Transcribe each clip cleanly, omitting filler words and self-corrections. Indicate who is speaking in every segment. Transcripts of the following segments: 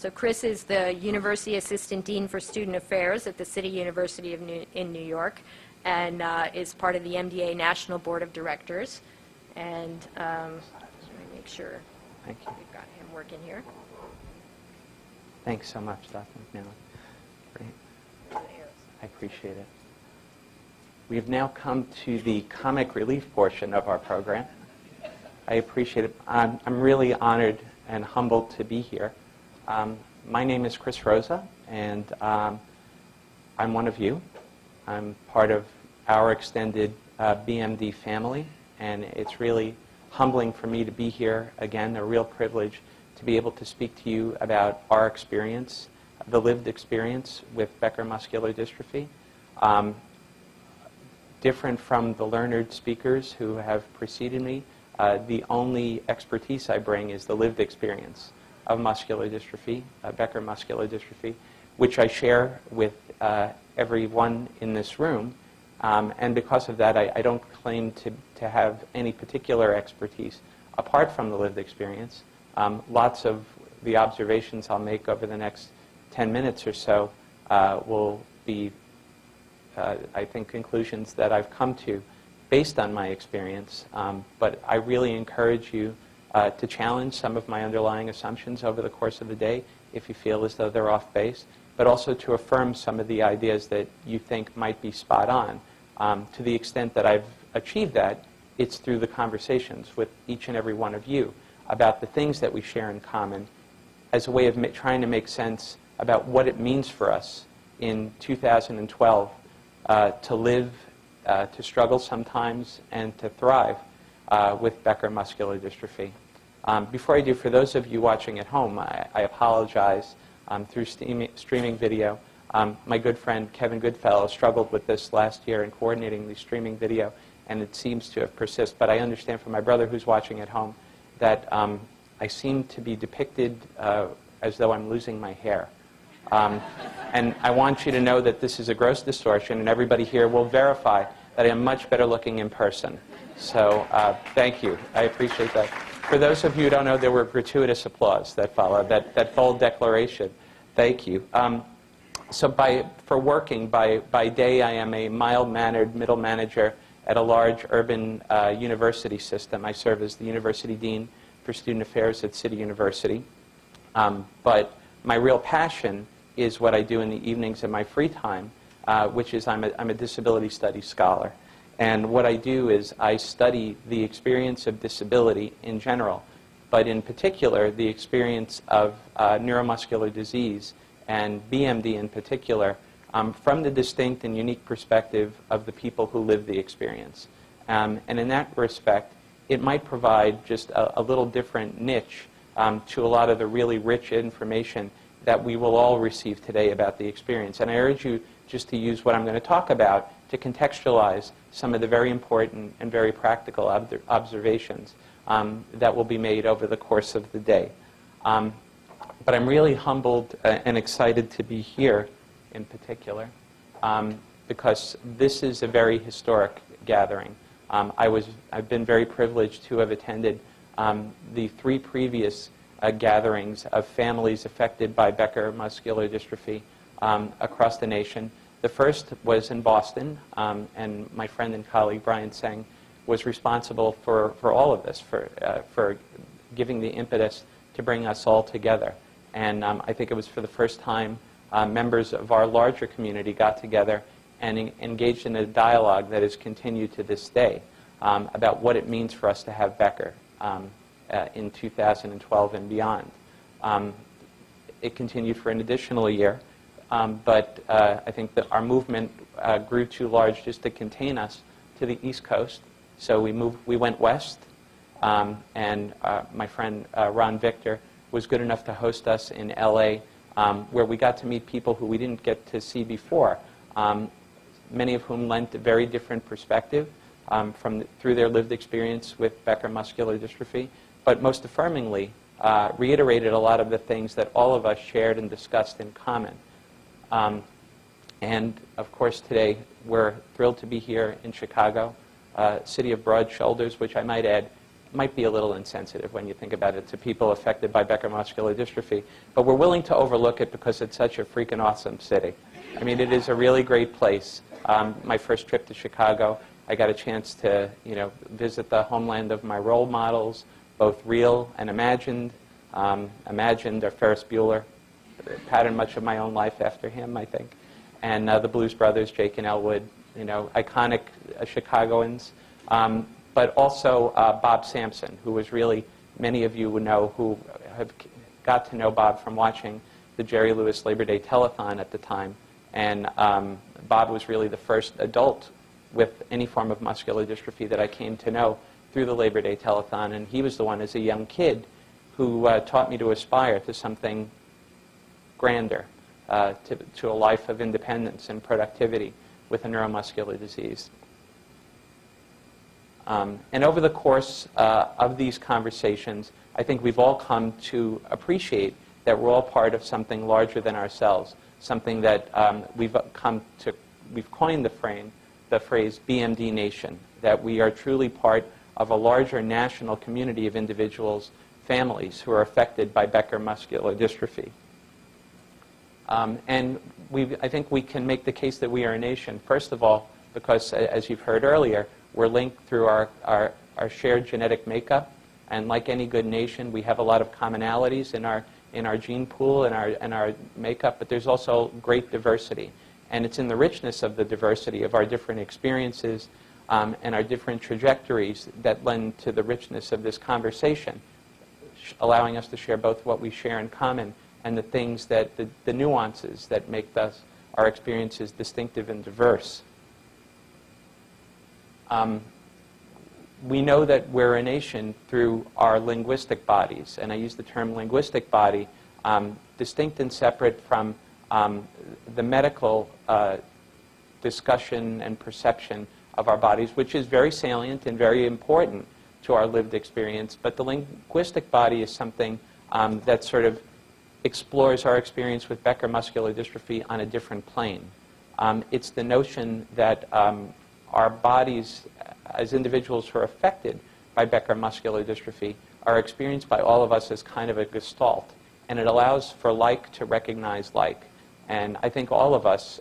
Speaker 1: So Chris is the University Assistant Dean for Student Affairs at the City University in New York, and is part of the MDA National Board of Directors. And let me make sure we've got him working here.
Speaker 2: Thanks so much, Dr. McNally. Great. I appreciate it. We've now come to the comic relief portion of our program. I appreciate it. I'm really honored and humbled to be here. My name is Chris Rosa, and I'm one of you. I'm part of our extended BMD family, and it's really humbling for me to be here again, a real privilege to be able to speak to you about our experience, the lived experience with Becker muscular dystrophy. Different from the learned speakers who have preceded me, the only expertise I bring is the lived experience of muscular dystrophy, Becker muscular dystrophy, which I share with everyone in this room. And because of that, I don't claim to have any particular expertise apart from the lived experience. Lots of the observations I'll make over the next 10 minutes or so will be, I think, conclusions that I've come to based on my experience. But I really encourage you to challenge some of my underlying assumptions over the course of the day if you feel as though they're off base, but also to affirm some of the ideas that you think might be spot on. To the extent that I've achieved that, it's through the conversations with each and every one of you about the things that we share in common as a way of trying to make sense about what it means for us in 2012 to live, to struggle sometimes, and to thrive with Becker muscular dystrophy. Before I do, for those of you watching at home, I apologize through streaming video. My good friend Kevin Goodfellow struggled with this last year in coordinating the streaming video, and it seems to have persisted. But I understand from my brother who's watching at home that I seem to be depicted as though I'm losing my hair. And I want you to know that this is a gross distortion, and everybody here will verify that I am much better looking in person. So thank you. I appreciate that. For those of you who don't know, there were gratuitous applause that followed, that bold declaration. Thank you. So for working, by day I am a mild-mannered middle manager at a large urban university system. I serve as the University Dean for Student Affairs at City University. But my real passion is what I do in the evenings in my free time, which is I'm a disability studies scholar. And what I do is I study the experience of disability in general, but in particular the experience of neuromuscular disease and BMD in particular from the distinct and unique perspective of the people who live the experience. And in that respect, it might provide just a little different niche to a lot of the really rich information that we will all receive today about the experience. And I urge you just to use what I'm going to talk about to contextualize some of the very important and very practical observations that will be made over the course of the day. But I'm really humbled and excited to be here in particular because this is a very historic gathering. I've been very privileged to have attended the 3 previous gatherings of families affected by Becker muscular dystrophy across the nation. The first was in Boston, and my friend and colleague Brian Seng was responsible for all of this, for giving the impetus to bring us all together. And I think it was for the first time members of our larger community got together and engaged in a dialogue that has continued to this day about what it means for us to have Becker in 2012 and beyond. It continued for an additional year, but I think that our movement grew too large just to contain us to the East Coast. So we went west, and my friend Ron Victor was good enough to host us in LA, where we got to meet people who we didn't get to see before, many of whom lent a very different perspective through their lived experience with Becker muscular dystrophy, but most affirmingly reiterated a lot of the things that all of us shared and discussed in common. And of course today we're thrilled to be here in Chicago, city of broad shoulders, which I might add might be a little insensitive when you think about it to people affected by Becker muscular dystrophy, but we're willing to overlook it because it's such a freaking awesome city. I mean, it is a really great place. My first trip to Chicago, I got a chance to, visit the homeland of my role models, both real and imagined. Imagined are Ferris Bueller, patterned much of my own life after him, I think, and the Blues Brothers, Jake and Elwood, iconic Chicagoans. But also Bob Sampson, who was really, many of you would know, who have got to know Bob from watching the Jerry Lewis Labor Day Telethon at the time. And Bob was really the first adult with any form of muscular dystrophy that I came to know through the Labor Day Telethon. And he was the one, as a young kid, who taught me to aspire to something grander, to a life of independence and productivity with a neuromuscular disease. And over the course of these conversations, I think we've all come to appreciate that we're all part of something larger than ourselves, something that we've coined the phrase BMD Nation, that we are truly part of a larger national community of individuals, families who are affected by Becker muscular dystrophy. And I think we can make the case that we are a nation, first of all, because, as you've heard earlier, we're linked through our shared genetic makeup, and like any good nation, we have a lot of commonalities in our gene pool and our makeup, but there's also great diversity. And it's in the richness of the diversity of our different experiences and our different trajectories that lend to the richness of this conversation, allowing us to share both what we share in common and the things that, the nuances that make our experiences distinctive and diverse. We know that we're a nation through our linguistic bodies, and I use the term linguistic body, distinct and separate from the medical discussion and perception of our bodies, which is very salient and very important to our lived experience. But the linguistic body is something that sort of explores our experience with Becker muscular dystrophy on a different plane. It's the notion that our bodies, as individuals who are affected by Becker muscular dystrophy, are experienced by all of us as kind of a gestalt. And it allows for like to recognize like. And I think all of us,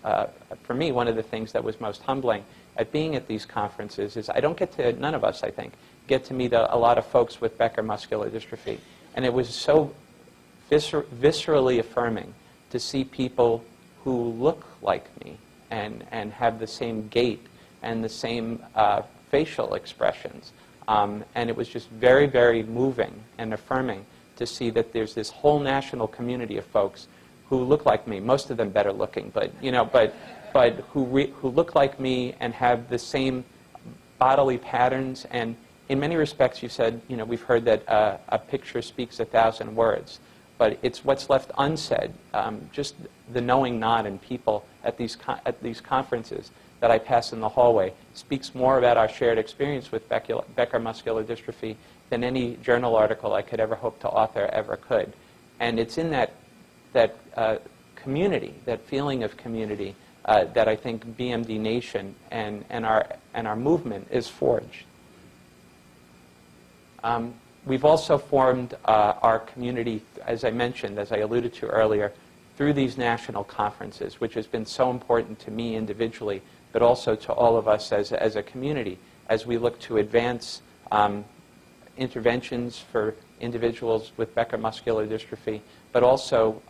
Speaker 2: for me, one of the things that was most humbling at being at these conferences is none of us, I think, get to meet a lot of folks with Becker muscular dystrophy. And it was so viscerally affirming to see people who look like me and have the same gait and the same facial expressions. And it was just very, very moving and affirming to see that there's this whole national community of folks who look like me, most of them better looking, but who look like me and have the same bodily patterns. And in many respects, you said, we've heard that a picture speaks 1,000 words, but it's what's left unsaid. Just the knowing nod in people at these conferences that I pass in the hallway speaks more about our shared experience with Becker muscular dystrophy than any journal article I could ever hope to author ever could. And it's in that community, that feeling of community, that I think BMD Nation and our movement is forged. We've also formed our community, as I mentioned, as I alluded to earlier, through these national conferences, which has been so important to me individually, but also to all of us as a community, as we look to advance interventions for individuals with Becker muscular dystrophy, but also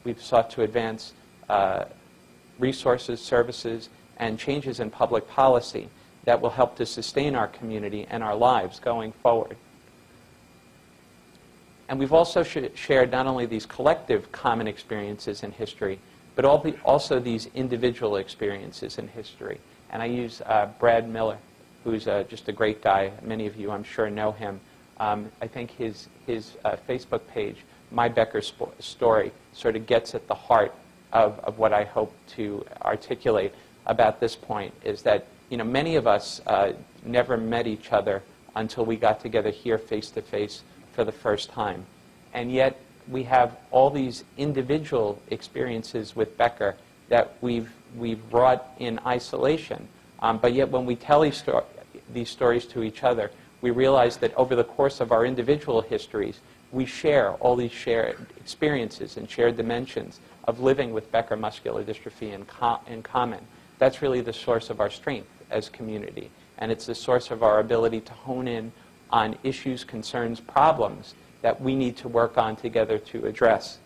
Speaker 2: we've sought to advance resources, services, and changes in public policy that will help to sustain our community and our lives going forward. And we've also shared not only these collective common experiences in history, but also these individual experiences in history. And I use Brad Miller, who's just a great guy. Many of you, I'm sure, know him. I think his Facebook page, My Becker Story, sort of gets at the heart of what I hope to articulate about this point, is that many of us never met each other until we got together here face to face for the first time. And yet we have all these individual experiences with Becker that we've brought in isolation. But yet when we tell these stories to each other, we realized that over the course of our individual histories, we share all these shared experiences and shared dimensions of living with Becker muscular dystrophy in common. That's really the source of our strength as community. And it's the source of our ability to hone in on issues, concerns, problems that we need to work on together to address.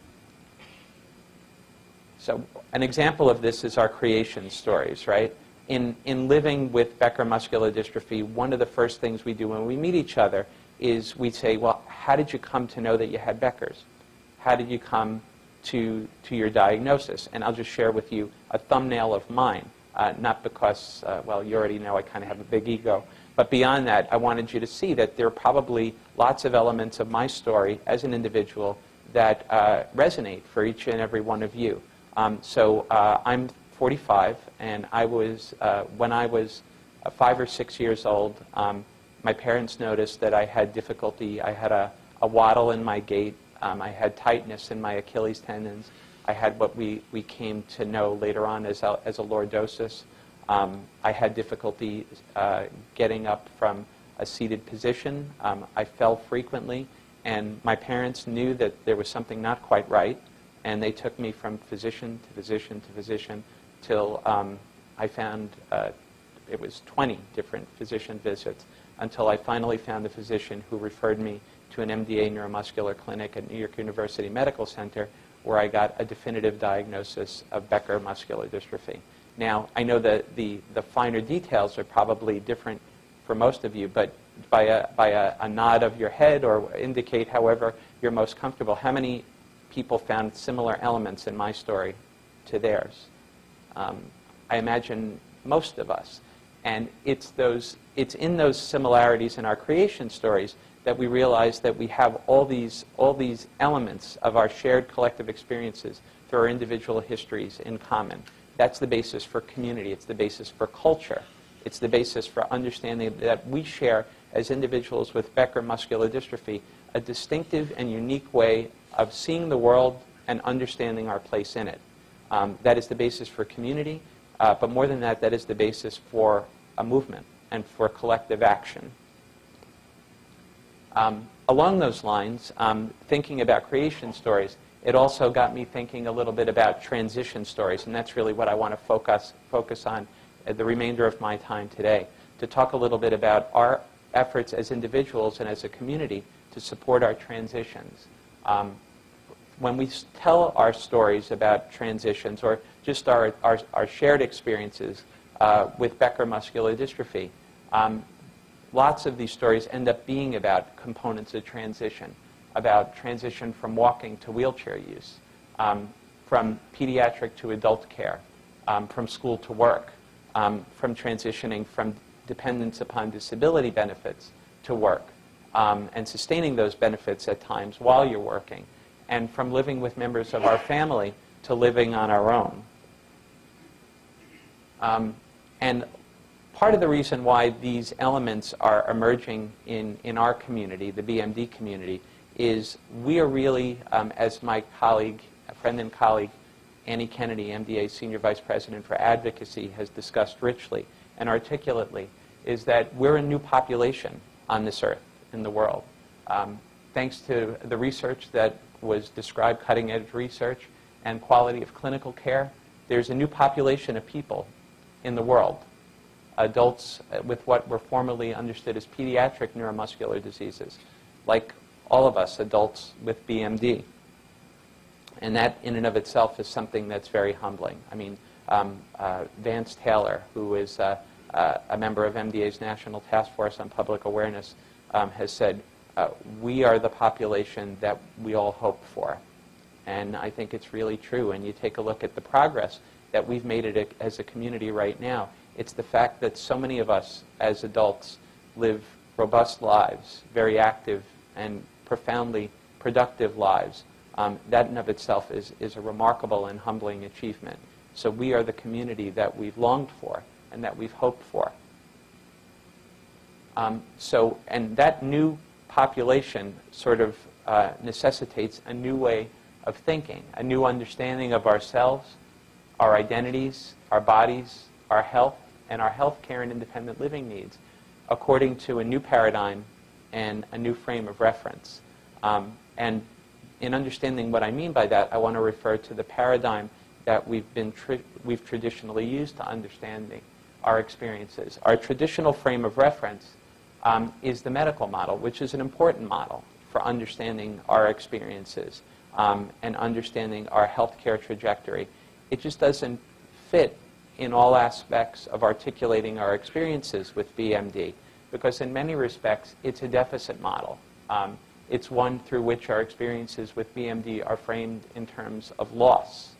Speaker 2: So an example of this is our creation stories, right? In living with Becker muscular dystrophy, one of the first things we do when we meet each other is we say, well, how did you come to know that you had Becker's? How did you come to your diagnosis? And I'll just share with you a thumbnail of mine, not because, well, you already know I kind of have a big ego, but beyond that, I wanted you to see that there are probably lots of elements of my story as an individual that resonate for each and every one of you. So I'm 45, and I was, when I was 5 or 6 years old, my parents noticed that I had difficulty. I had a waddle in my gait. I had tightness in my Achilles tendons. I had what we came to know later on as a lordosis. I had difficulty getting up from a seated position. I fell frequently, and my parents knew that there was something not quite right, and they took me from physician to physician to physician till I found it was 20 different physician visits until I finally found a physician who referred me to an MDA neuromuscular clinic at New York University Medical Center, where I got a definitive diagnosis of Becker muscular dystrophy. Now, I know that the finer details are probably different for most of you, but by a nod of your head or indicate however you're most comfortable, how many people found similar elements in my story to theirs? I imagine most of us. And it's in those similarities in our creation stories that we realize that we have all these elements of our shared collective experiences through our individual histories in common. That's the basis for community. It's the basis for culture. It's the basis for understanding that we share, as individuals with Becker muscular dystrophy, a distinctive and unique way of seeing the world and understanding our place in it. That is the basis for community, but more than that, that is the basis for a movement and for collective action. Along those lines, thinking about creation stories, it also got me thinking a little bit about transition stories, and that's really what I want to focus on the remainder of my time today, to talk a little bit about our efforts as individuals and as a community to support our transitions. When we tell our stories about transitions or just our shared experiences with Becker muscular dystrophy, lots of these stories end up being about components of transition, about transition from walking to wheelchair use, from pediatric to adult care, from school to work, from transitioning from dependence upon disability benefits to work, and sustaining those benefits at times while you're working, and from living with members of our family to living on our own. And part of the reason why these elements are emerging in our community, the BMD community, is we are really, as my colleague, a friend and colleague, Annie Kennedy, MDA Senior Vice President for Advocacy, has discussed richly and articulately, is that we're a new population on this earth, in the world. Thanks to the research that was described, cutting-edge research, and quality of clinical care, there's a new population of people in the world, adults with what were formerly understood as pediatric neuromuscular diseases, like all of us, adults with BMD. And that in and of itself is something that's very humbling. I mean, Vance Taylor, who is a member of MDA's National Task Force on Public Awareness, has said, we are the population that we all hope for. And I think it's really true. And you take a look at the progress that we've made it as a community right now. It's the fact that so many of us as adults live robust lives, very active and profoundly productive lives. That in of itself is a remarkable and humbling achievement. So we are the community that we've longed for and that we've hoped for. And that new population sort of necessitates a new way of thinking, a new understanding of ourselves, our identities, our bodies, our health, and our health care and independent living needs. according to a new paradigm and a new frame of reference. And in understanding what I mean by that, I want to refer to the paradigm that we've traditionally used to understanding our experiences. Our traditional frame of reference is the medical model, which is an important model for understanding our experiences and understanding our healthcare trajectory. It just doesn't fit in all aspects of articulating our experiences with BMD, because in many respects, it's a deficit model. It's one through which our experiences with BMD are framed in terms of loss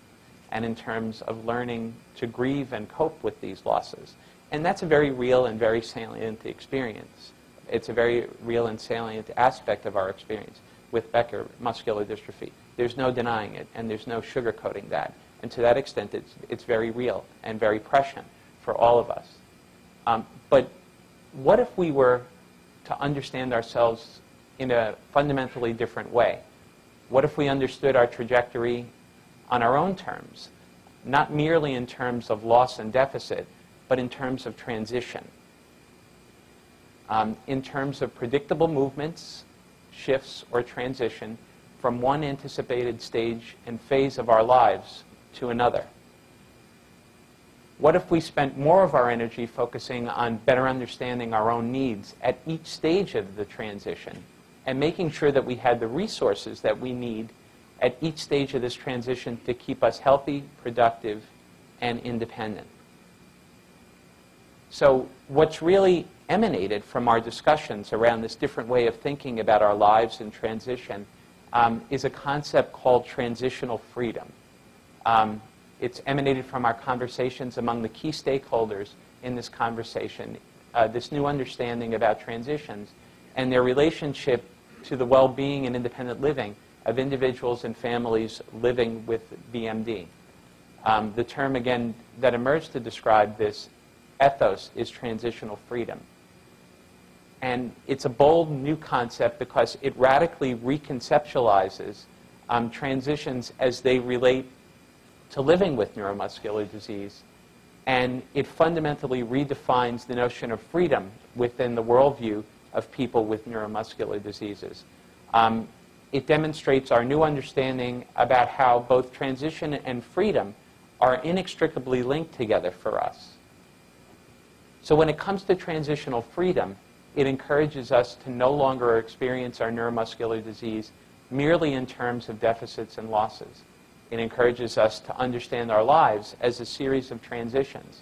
Speaker 2: and in terms of learning to grieve and cope with these losses. And that's a very real and very salient experience. It's a very real and salient aspect of our experience with Becker muscular dystrophy. There's no denying it, and there's no sugarcoating that. And to that extent, it's very real and very prescient for all of us. But what if we were to understand ourselves in a fundamentally different way? What if we understood our trajectory on our own terms, not merely in terms of loss and deficit, but in terms of transition, in terms of predictable movements, shifts, or transition from one anticipated stage and phase of our lives to another? What if we spent more of our energy focusing on better understanding our own needs at each stage of the transition and making sure that we had the resources that we need at each stage of this transition to keep us healthy, productive, and independent? So what's really emanated from our discussions around this different way of thinking about our lives in transition is a concept called transitional freedom. It's emanated from our conversations among the key stakeholders in this conversation, this new understanding about transitions and their relationship to the well-being and independent living of individuals and families living with BMD. The term, again, that emerged to describe this ethos is transitional freedom. And it's a bold new concept because it radically reconceptualizes transitions as they relate to living with neuromuscular disease, and it fundamentally redefines the notion of freedom within the worldview of people with neuromuscular diseases. It demonstrates our new understanding about how both transition and freedom are inextricably linked together for us. So when it comes to transitional freedom, it encourages us to no longer experience our neuromuscular disease merely in terms of deficits and losses. It encourages us to understand our lives as a series of transitions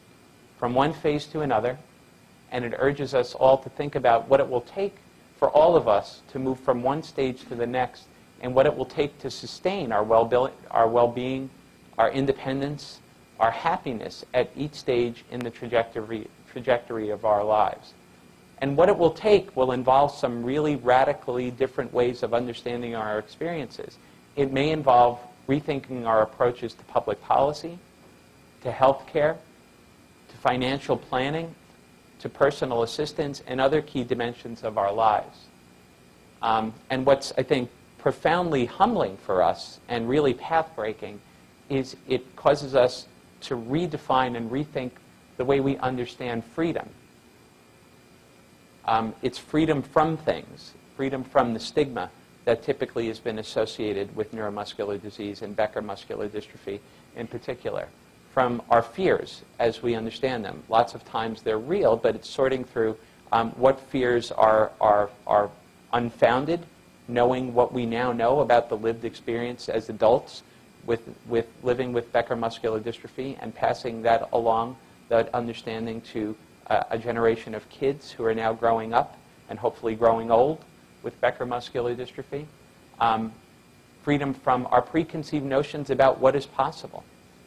Speaker 2: from one phase to another, and it urges us all to think about what it will take for all of us to move from one stage to the next, and what it will take to sustain our well-being, our independence, our happiness at each stage in the trajectory of our lives. And what it will take will involve some really radically different ways of understanding our experiences. It may involve rethinking our approaches to public policy, to healthcare, to financial planning, to personal assistance, and other key dimensions of our lives. And what's, I think, profoundly humbling for us and really path-breaking is it causes us to redefine and rethink the way we understand freedom. It's freedom from things, freedom from the stigma that typically has been associated with neuromuscular disease and Becker muscular dystrophy in particular, from our fears as we understand them. Lots of times they're real, but it's sorting through what fears are unfounded, knowing what we now know about the lived experience as adults with living with Becker muscular dystrophy, and passing that along, that understanding, to a generation of kids who are now growing up and hopefully growing old with Becker muscular dystrophy. Freedom from our preconceived notions about what is possible.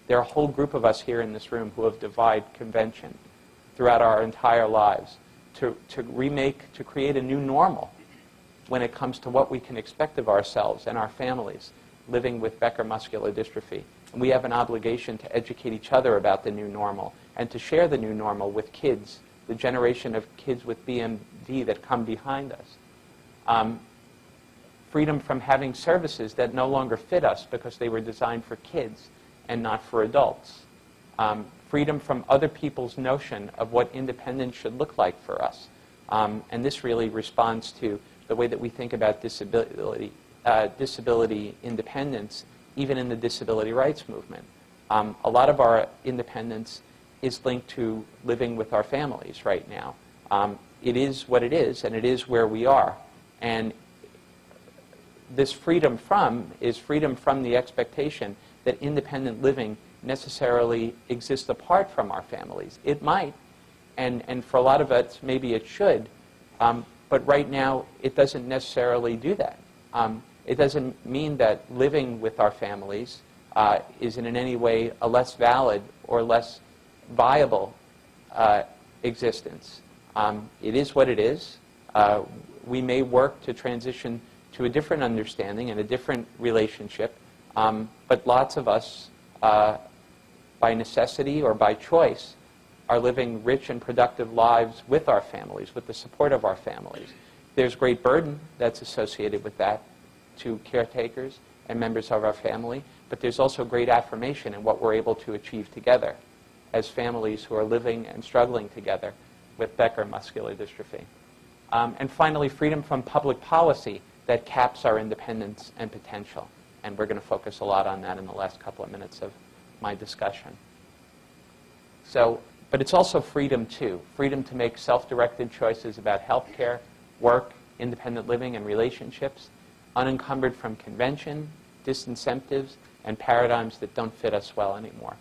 Speaker 2: There are a whole group of us here in this room who have defied convention throughout our entire lives to create a new normal when it comes to what we can expect of ourselves and our families living with Becker muscular dystrophy. And we have an obligation to educate each other about the new normal and to share the new normal with kids, the generation of kids with BMD that come behind us. Freedom from having services that no longer fit us because they were designed for kids and not for adults. Freedom from other people's notion of what independence should look like for us. And this really responds to the way that we think about disability independence, even in the disability rights movement. A lot of our independence is linked to living with our families right now. It is what it is, and it is where we are. And this freedom is freedom from the expectation that independent living necessarily exists apart from our families. It might, and for a lot of us, maybe it should, but right now, it doesn't necessarily do that. It doesn't mean that living with our families is in any way a less valid or less viable existence. It is what it is. We may work to transition to a different understanding and a different relationship, but lots of us, by necessity or by choice, are living rich and productive lives with our families, with the support of our families. There's great burden that's associated with that to caretakers and members of our family, but there's also great affirmation in what we're able to achieve together as families who are living and struggling together with Becker muscular dystrophy. And finally, freedom from public policy that caps our independence and potential. And we're going to focus a lot on that in the last couple of minutes of my discussion. But it's also freedom, too. Freedom to make self-directed choices about healthcare, work, independent living, and relationships, unencumbered from convention, disincentives, and paradigms that don't fit us well anymore.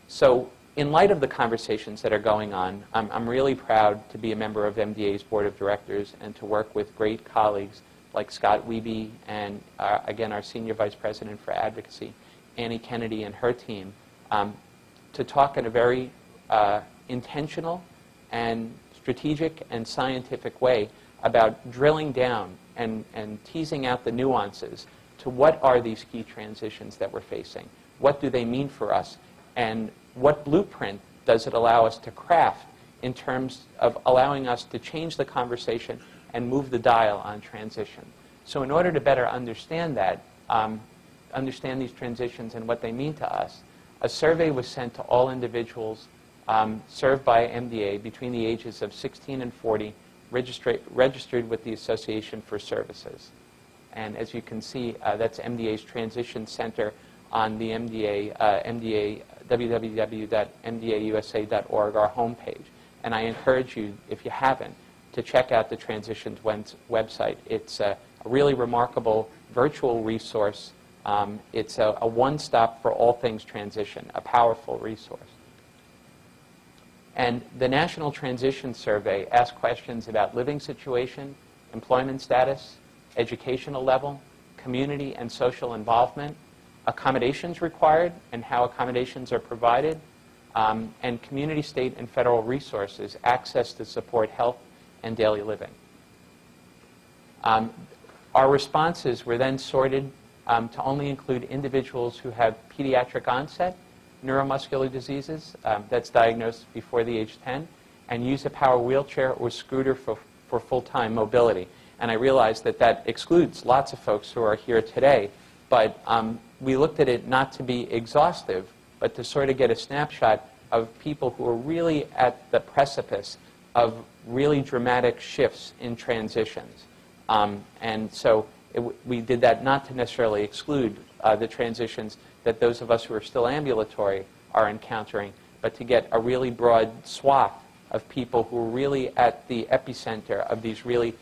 Speaker 2: So in light of the conversations that are going on, I'm really proud to be a member of MDA's board of directors and to work with great colleagues like Scott Wiebe and, again, our senior vice president for advocacy, Annie Kennedy, and her team, to talk in a very intentional and strategic and scientific way about drilling down and teasing out the nuances to what are these key transitions that we're facing, what do they mean for us, and what blueprint does it allow us to craft in terms of allowing us to change the conversation and move the dial on transition. So in order to better understand that, understand these transitions and what they mean to us, a survey was sent to all individuals served by MDA between the ages of 16 and 40, registered with the Association for Services. And as you can see, that's MDA's Transition Center on the www.mdausa.org, our homepage. And I encourage you, if you haven't, to check out the Transitions website. It's a really remarkable virtual resource. It's a one-stop for all things transition, a powerful resource. And the National Transition Survey asks questions about living situation, employment status, educational level, community and social involvement, accommodations required and how accommodations are provided, and community, state, and federal resources, access to support health and daily living. Our responses were then sorted to only include individuals who have pediatric onset neuromuscular diseases that's diagnosed before the age 10 and use a power wheelchair or scooter for full-time mobility. And I realize that that excludes lots of folks who are here today, but we looked at it not to be exhaustive, but to sort of get a snapshot of people who are really at the precipice of really dramatic shifts in transitions. And so we did that not to necessarily exclude the transitions that those of us who are still ambulatory are encountering, but to get a really broad swath of people who are really at the epicenter of these really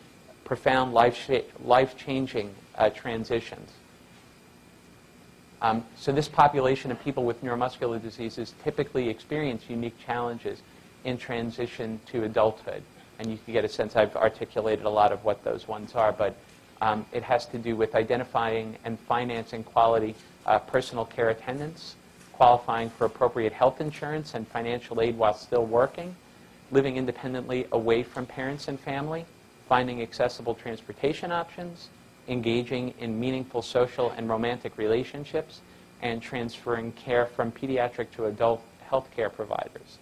Speaker 2: profound life-changing transitions. So this population of people with neuromuscular diseases typically experience unique challenges in transition to adulthood. And you can get a sense, I've articulated a lot of what those ones are, but it has to do with identifying and financing quality personal care attendance, qualifying for appropriate health insurance and financial aid while still working, living independently away from parents and family, finding accessible transportation options, engaging in meaningful social and romantic relationships, and transferring care from pediatric to adult health care providers.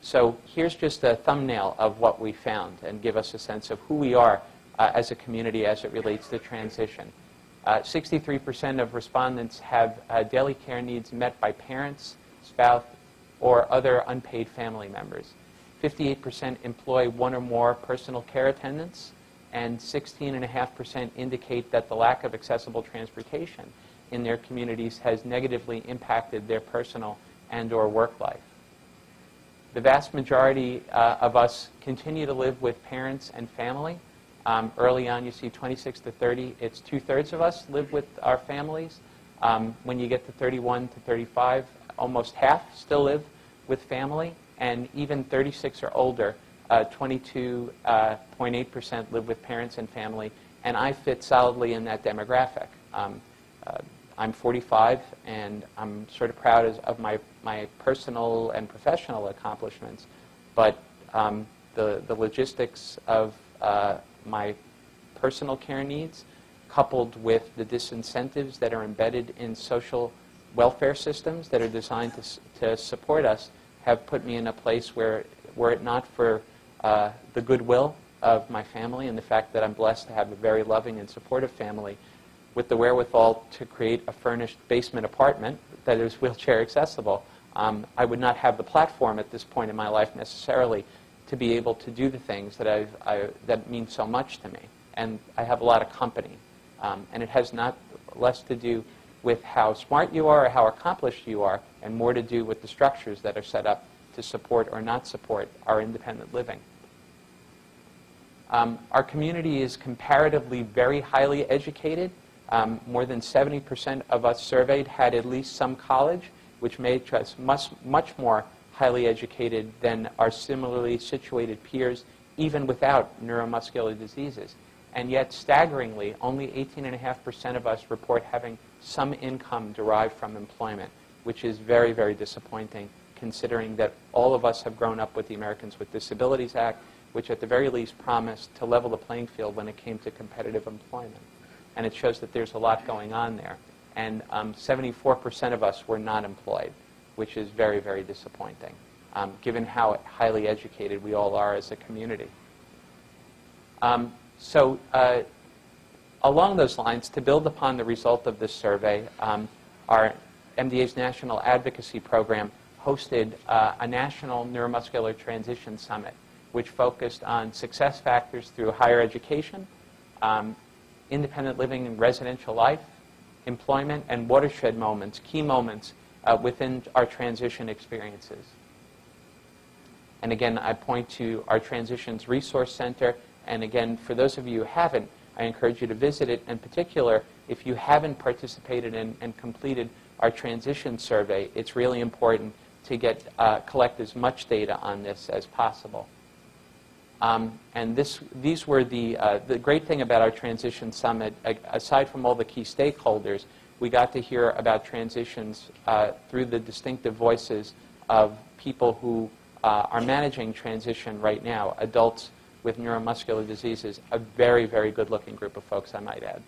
Speaker 2: So here's just a thumbnail of what we found and give us a sense of who we are as a community as it relates to transition. 63% of respondents have daily care needs met by parents, spouse, or other unpaid family members. 58% employ one or more personal care attendants, and 16.5% indicate that the lack of accessible transportation in their communities has negatively impacted their personal and/or work life. The vast majority of us continue to live with parents and family. Early on, you see 26 to 30, it's 2/3 of us live with our families. When you get to 31 to 35, almost half still live with family, and even 36 or older, 22.8% live with parents and family, and I fit solidly in that demographic. I'm 45, and I'm sort of proud of my personal and professional accomplishments, but the logistics of my personal care needs, coupled with the disincentives that are embedded in social welfare systems that are designed to support us, have put me in a place where, were it not for the goodwill of my family and the fact that I'm blessed to have a very loving and supportive family, with the wherewithal to create a furnished basement apartment that is wheelchair accessible, I would not have the platform at this point in my life necessarily to be able to do the things that that mean so much to me. And I have a lot of company. And it has not less to do with how smart you are or how accomplished you are, and more to do with the structures that are set up to support or not support our independent living. Our community is comparatively very highly educated. More than 70% of us surveyed had at least some college, which made us much more highly educated than our similarly situated peers, even without neuromuscular diseases. And yet, staggeringly, only 18.5% of us report having some income derived from employment, which is very, very disappointing, considering that all of us have grown up with the Americans with Disabilities Act, which at the very least promised to level the playing field when it came to competitive employment. And it shows that there's a lot going on there. And 74% of us were not employed, which is very, very disappointing, given how highly educated we all are as a community. So along those lines, to build upon the result of this survey, our MDA's National Advocacy Program hosted a National Neuromuscular Transition Summit, which focused on success factors through higher education, independent living and residential life, employment, and watershed moments, key moments within our transition experiences. And again, I point to our Transitions Resource Center. And again, for those of you who haven't, I encourage you to visit it. In particular, if you haven't participated in and completed our transition survey, it's really important to collect as much data on this as possible. And these were the great thing about our Transition Summit, aside from all the key stakeholders, we got to hear about transitions through the distinctive voices of people who are managing transition right now, adults with neuromuscular diseases, a very, very good-looking group of folks, I might add.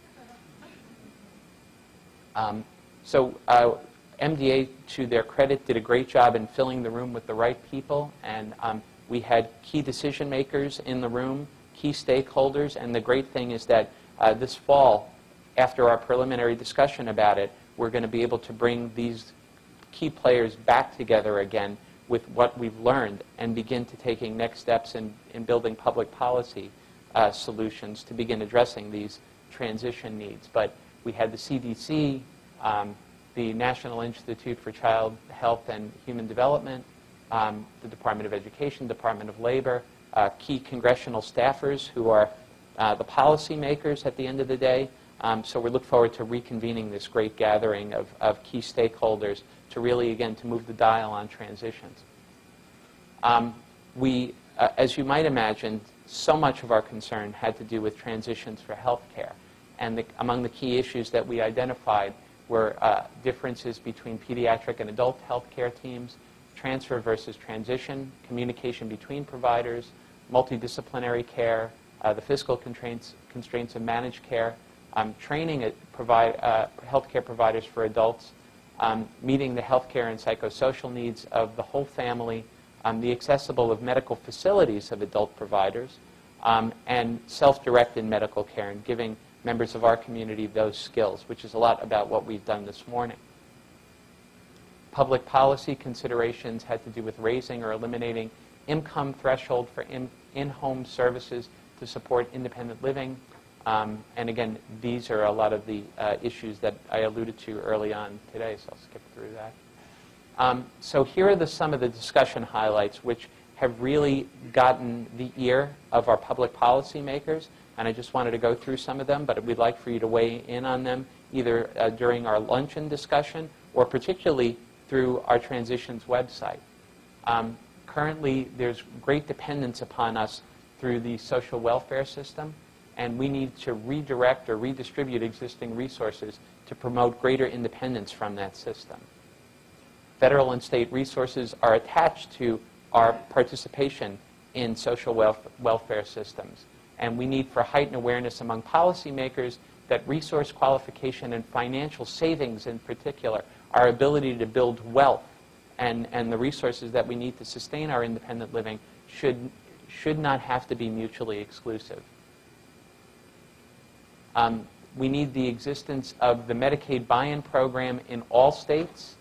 Speaker 2: So MDA, to their credit, did a great job in filling the room with the right people, and we had key decision makers in the room, key stakeholders, and the great thing is that this fall, after our preliminary discussion about it, we're going to be able to bring these key players back together again with what we've learned and begin to taking next steps in building public policy solutions to begin addressing these transition needs. But we had the CDC, the National Institute for Child Health and Human Development, the Department of Education, Department of Labor, key congressional staffers who are the policy makers at the end of the day. So we look forward to reconvening this great gathering of key stakeholders to really, again, to move the dial on transitions. As you might imagine, so much of our concern had to do with transitions for healthcare. And among the key issues that we identified were differences between pediatric and adult healthcare teams, transfer versus transition, communication between providers, multidisciplinary care, the fiscal constraints of managed care, training healthcare providers for adults, meeting the healthcare and psychosocial needs of the whole family, the accessible of medical facilities of adult providers, and self-directed medical care and giving members of our community those skills, which is a lot about what we've done this morning. Public policy considerations had to do with raising or eliminating income threshold for in-home services to support independent living. And again, these are a lot of the issues that I alluded to early on today, so I'll skip through that. So here are some of the discussion highlights which have really gotten the ear of our public policy makers, and I just wanted to go through some of them, but we'd like for you to weigh in on them either during our luncheon discussion or particularly through our Transitions website. Currently, there's great dependence upon us through the social welfare system, and we need to redirect or redistribute existing resources to promote greater independence from that system. Federal and state resources are attached to our participation in social welfare systems, and we need for heightened awareness among policymakers that resource qualification and financial savings in particular, our ability to build wealth and the resources that we need to sustain our independent living should not have to be mutually exclusive. We need the existence of the Medicaid buy-in program in all states.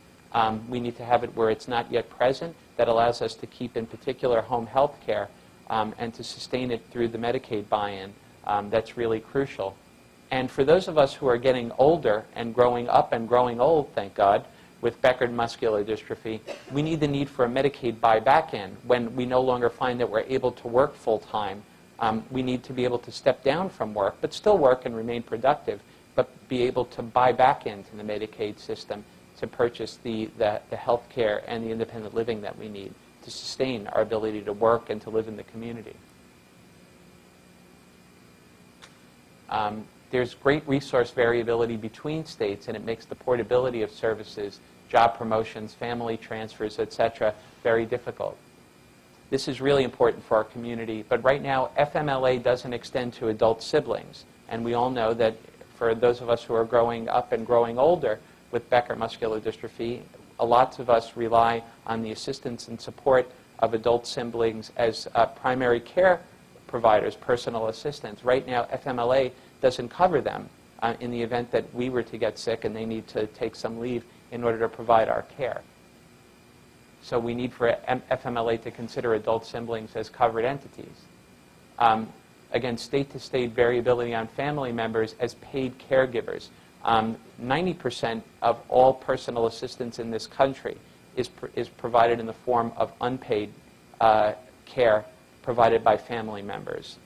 Speaker 2: We need to have it where it's not yet present. That allows us to keep, in particular, home health care and to sustain it through the Medicaid buy-in. That's really crucial. And for those of us who are getting older and growing up and growing old, thank God, with Becker muscular dystrophy, we need the need for a Medicaid buy-back-in when we no longer find that we're able to work full-time. We need to be able to step down from work, but still work and remain productive, but be able to buy back into the Medicaid system to purchase the health care and the independent living that we need to sustain our ability to work and to live in the community. There's great resource variability between states, and it makes the portability of services, job promotions, family transfers, etc., very difficult. This is really important for our community, but right now FMLA doesn't extend to adult siblings, and we all know that for those of us who are growing up and growing older with Becker muscular dystrophy, lots of us rely on the assistance and support of adult siblings as primary care providers, personal assistants. Right now, FMLA doesn't cover them in the event that we were to get sick and they need to take some leave in order to provide our care. So we need for FMLA to consider adult siblings as covered entities. Again, state-to-state variability on family members as paid caregivers. 90% of all personal assistance in this country is provided in the form of unpaid care provided by family members.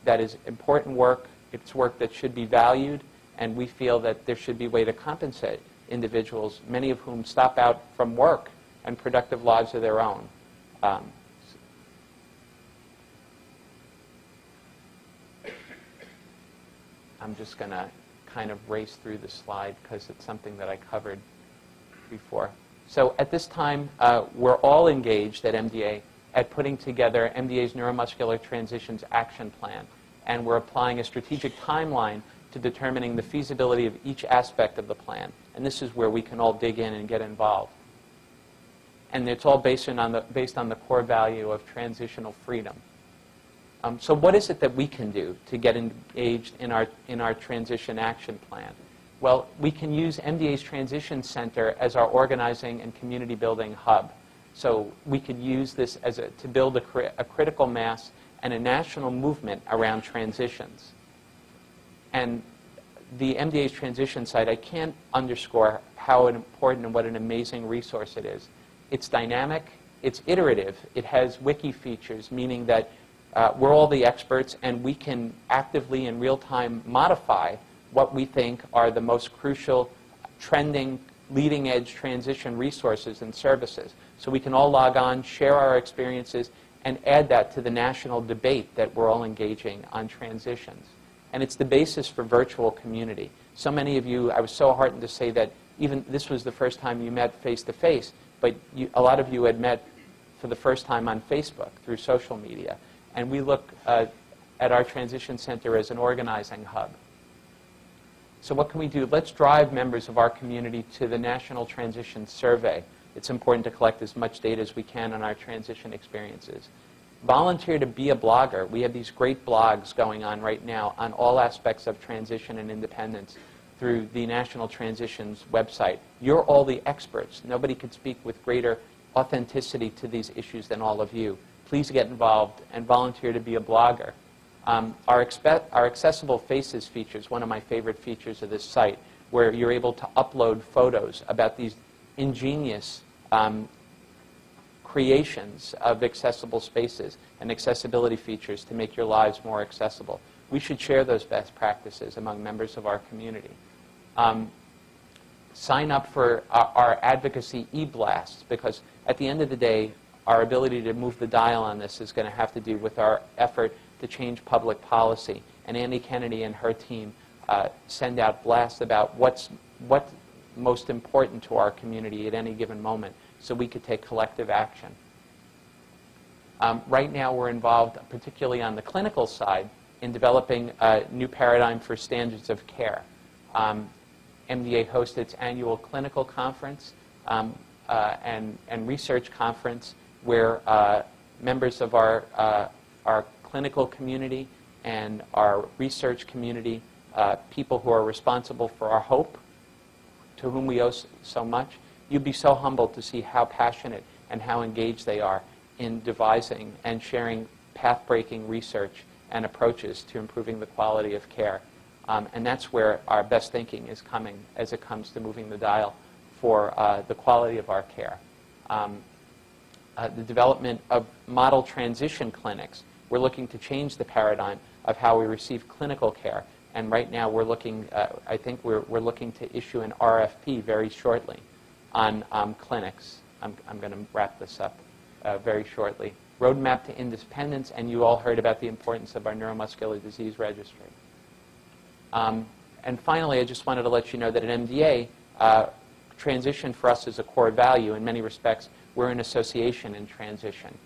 Speaker 2: That is important work. It's work that should be valued, and we feel that there should be a way to compensate individuals, many of whom stop out from work and productive lives of their own. I'm just going to kind of race through the slide because it's something that I covered before. So at this time, we're all engaged at MDA at putting together MDA's Neuromuscular Transitions Action Plan, and we're applying a strategic timeline to determining the feasibility of each aspect of the plan. And this is where we can all dig in and get involved. And it's all based on the core value of transitional freedom. So what is it that we can do to get engaged in our transition action plan? Well, we can use MDA's Transition Center as our organizing and community building hub. So we could use this as to build a critical mass and a national movement around transitions. And the MDA's transition site, I can't underscore how important and what an amazing resource it is. It's dynamic, it's iterative, it has wiki features, meaning that we're all the experts and we can actively in real time modify what we think are the most crucial, trending, leading edge transition resources and services. So we can all log on, share our experiences, and add that to the national debate that we're all engaging on transitions. And it's the basis for virtual community. So many of you, I was so heartened to say that even this was the first time you met face-to-face, but a lot of you had met for the first time on Facebook through social media. And we look at our Transition Center as an organizing hub. So what can we do? Let's drive members of our community to the National Transition Survey. It's important to collect as much data as we can on our transition experiences. Volunteer to be a blogger. We have these great blogs going on right now on all aspects of transition and independence through the National Transitions website. You're all the experts. Nobody could speak with greater authenticity to these issues than all of you. Please get involved and volunteer to be a blogger. Our Accessible Faces feature is one of my favorite features of this site, where you're able to upload photos about these ingenious creations of accessible spaces and accessibility features to make your lives more accessible. We should share those best practices among members of our community. Sign up for our advocacy e-blasts, because at the end of the day, our ability to move the dial on this is going to have to do with our effort to change public policy. And Andy Kennedy and her team send out blasts about what's most important to our community at any given moment, so we could take collective action. Right now we're involved, particularly on the clinical side, in developing a new paradigm for standards of care. MDA hosts its annual clinical conference and research conference, where members of our clinical community and our research community, people who are responsible for our hope, to whom we owe so much, you'd be so humbled to see how passionate and how engaged they are in devising and sharing path-breaking research and approaches to improving the quality of care. And that's where our best thinking is coming as it comes to moving the dial for the quality of our care. The development of model transition clinics. We're looking to change the paradigm of how we receive clinical care. And right now we're looking, I think we're looking to issue an RFP very shortly on clinics. I'm going to wrap this up very shortly. Roadmap to Independence, and you all heard about the importance of our neuromuscular disease registry. And finally, I just wanted to let you know that at MDA, transition for us is a core value. In many respects, we're an association in transition.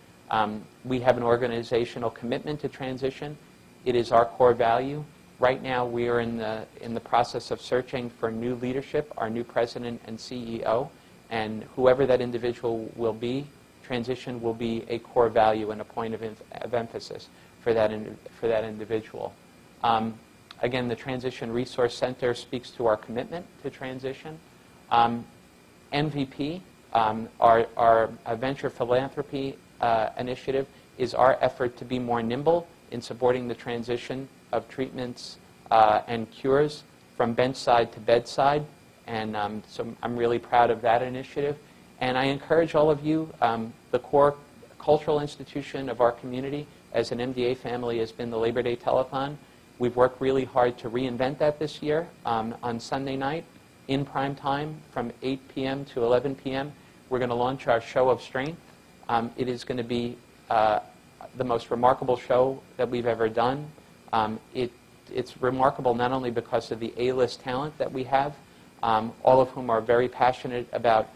Speaker 2: We have an organizational commitment to transition. It is our core value. Right now, we are in the process of searching for new leadership, our new president and CEO, and whoever that individual will be, transition will be a core value and a point of emphasis for that individual. Again, the Transition Resource Center speaks to our commitment to transition. MVP, our venture philanthropy initiative, is our effort to be more nimble in supporting the transition of treatments and cures from benchside to bedside. And so I'm really proud of that initiative. And I encourage all of you, the core cultural institution of our community as an MDA family has been the Labor Day Telethon. We've worked really hard to reinvent that this year on Sunday night in prime time from 8 p.m. to 11 p.m. We're going to launch our Show of Strength. It is going to be the most remarkable show that we've ever done. It's remarkable not only because of the A-list talent that we have, all of whom are very passionate about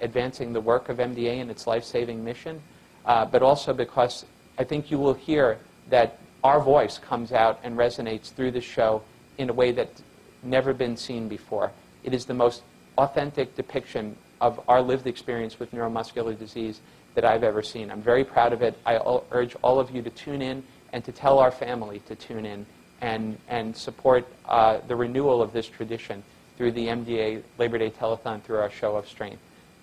Speaker 2: advancing the work of MDA and its life-saving mission, but also because I think you will hear that our voice comes out and resonates through the show in a way that's never been seen before. It is the most authentic depiction of our lived experience with neuromuscular disease that I've ever seen. I'm very proud of it. I urge all of you to tune in and to tell our family to tune in and support the renewal of this tradition through the MDA Labor Day Telethon, through our Show of Strength.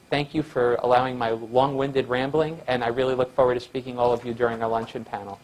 Speaker 2: Thank you for allowing my long-winded rambling, and I really look forward to speaking to all of you during our luncheon panel.